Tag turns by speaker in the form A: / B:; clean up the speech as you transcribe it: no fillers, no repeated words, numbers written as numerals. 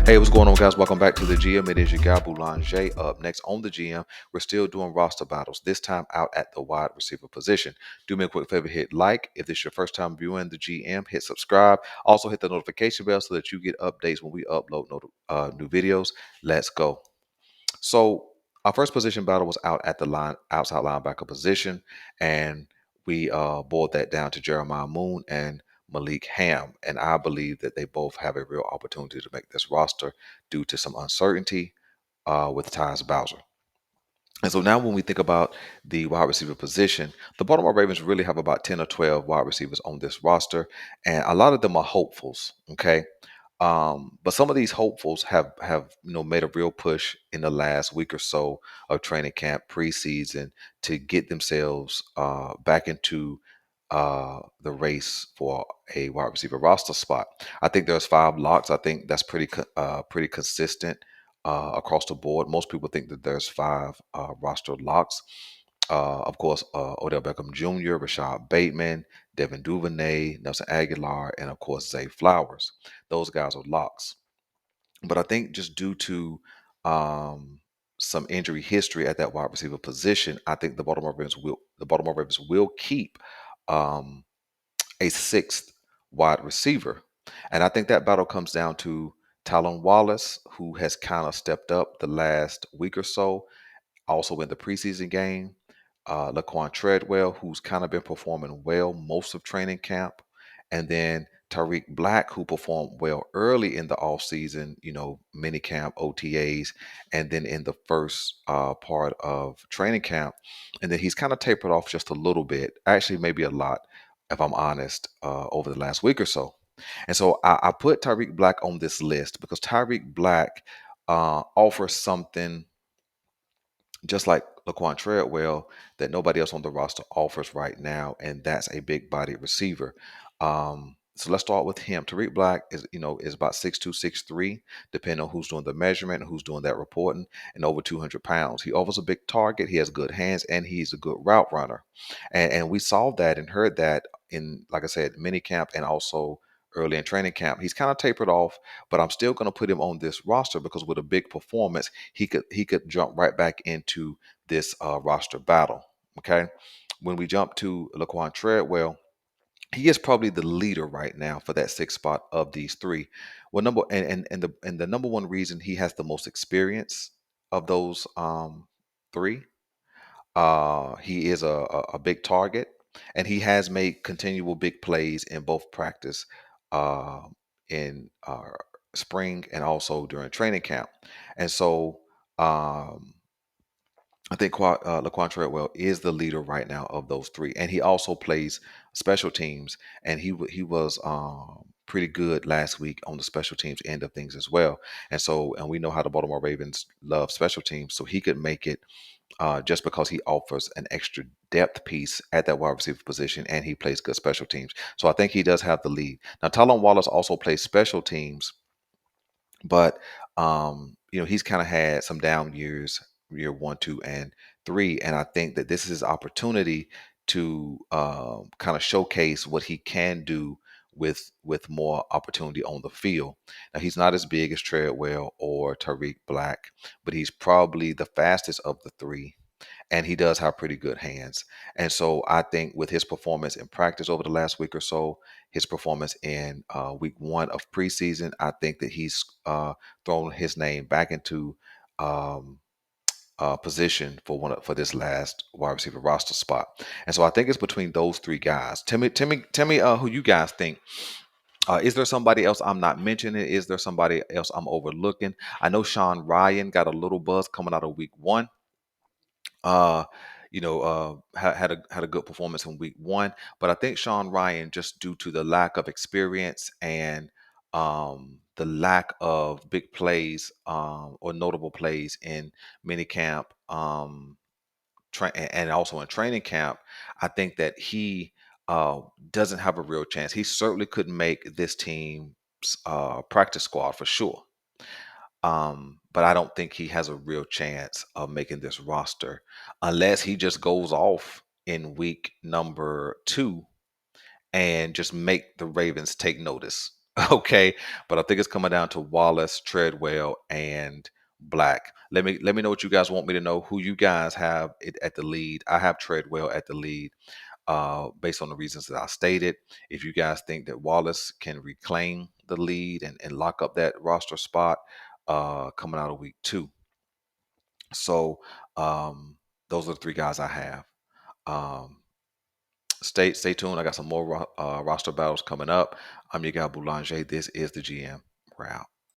A: Hey, what's going on, guys? Welcome back to the GM. It is your guy Boulanger. Up next on the GM, we're still doing roster battles. This time out at the wide receiver position. Do me a quick favor, hit like. If this is your first time viewing the GM, hit subscribe. Also hit the notification bell so that you get updates when we upload new videos. Let's go. So our first position battle was out at the outside linebacker position, and we boiled that down to Jeremiah Moon and Malik Ham. And I believe that they both have a real opportunity to make this roster due to some uncertainty with Tyus Bowser. And so now when we think about the wide receiver position, the Baltimore Ravens really have about 10 or 12 wide receivers on this roster, and a lot of them are hopefuls, okay? But some of these hopefuls have made a real push in the last week or so of training camp preseason to get themselves back into the race for a wide receiver roster spot. I think there's 5 locks. I think that's pretty consistent across the board. Most people think that there's 5 roster locks. Of course, Odell Beckham Jr., Rashad Bateman, Devin Duvernay, Nelson Aguilar, and of course Zay Flowers. Those guys are locks. But I think just due to um, some injury history at that wide receiver position, I think the Baltimore Ravens will keep um, a sixth wide receiver, and I think that battle comes down to Talon Wallace, who has kind of stepped up the last week or so also in the preseason game. Laquan Treadwell, who's kind of been performing well most of training camp. And then Tariq Black, who performed well early in the offseason, mini camp, OTAs, and then in the first part of training camp. And then he's kind of tapered off just a little bit, actually, maybe a lot, if I'm honest, over the last week or so. And so I put Tariq Black on this list because Tariq Black offers something just like Laquan Treadwell, that nobody else on the roster offers right now, and that's a big bodied receiver. So let's start with him. Tariq Black is about 6'2", 6'3", depending on who's doing the measurement and who's doing that reporting, and over 200 pounds. He offers a big target. He has good hands, and he's a good route runner. And we saw that and heard that in, like I said, mini camp and also early in training camp. He's kind of tapered off, but I'm still going to put him on this roster because with a big performance, he could jump right back into this roster battle. Okay, when we jump to Laquan Treadwell, he is probably the leader right now for that sixth spot of these three. Well, the number one reason he has the most experience of those three, he is a big target, and he has made continual big plays in both practice, uh, in spring and also during training camp. And so I think Laquan Treadwell is the leader right now of those three, and he also plays special teams, and he was pretty good last week on the special teams end of things as well. And we know how the Baltimore Ravens love special teams, so he could make it just because he offers an extra depth piece at that wide receiver position, and he plays good special teams. So I think he does have the lead. Now, Talon Wallace also plays special teams, but he's kind of had some down years, year 1, 2, and 3, and I think that this is his opportunity to kind of showcase what he can do with more opportunity on the field. Now he's not as big as Treadwell or Tariq Black, but he's probably the fastest of the three, and he does have pretty good hands. And so I think with his performance in practice over the last week or so, his performance in week 1 of preseason, I think that he's thrown his name back into um, position for this last wide receiver roster spot. And so I think it's between those three guys. Tell me, who you guys think. Is there somebody else I'm not mentioning? Is there somebody else I'm overlooking? I know Sean Ryan got a little buzz coming out of week 1. uh had a good performance in week 1, but I think Sean Ryan, just due to the lack of experience and the lack of big plays or notable plays in minicamp, and also in training camp, I think that he doesn't have a real chance. He certainly could make this team's practice squad for sure, but I don't think he has a real chance of making this roster unless he just goes off in week number 2 and just make the Ravens take notice. Okay, but I think it's coming down to Wallace, Treadwell, and Black. Let me know what you guys want me to know. Who you guys have it at the lead? I have Treadwell at the lead, based on the reasons that I stated. If you guys think that Wallace can reclaim the lead and lock up that roster spot, coming out of week 2. So um, those are the 3 guys I have. Um, stay tuned. I got some more roster battles coming up. I'm your guy Boulanger. This is the GM. We're out.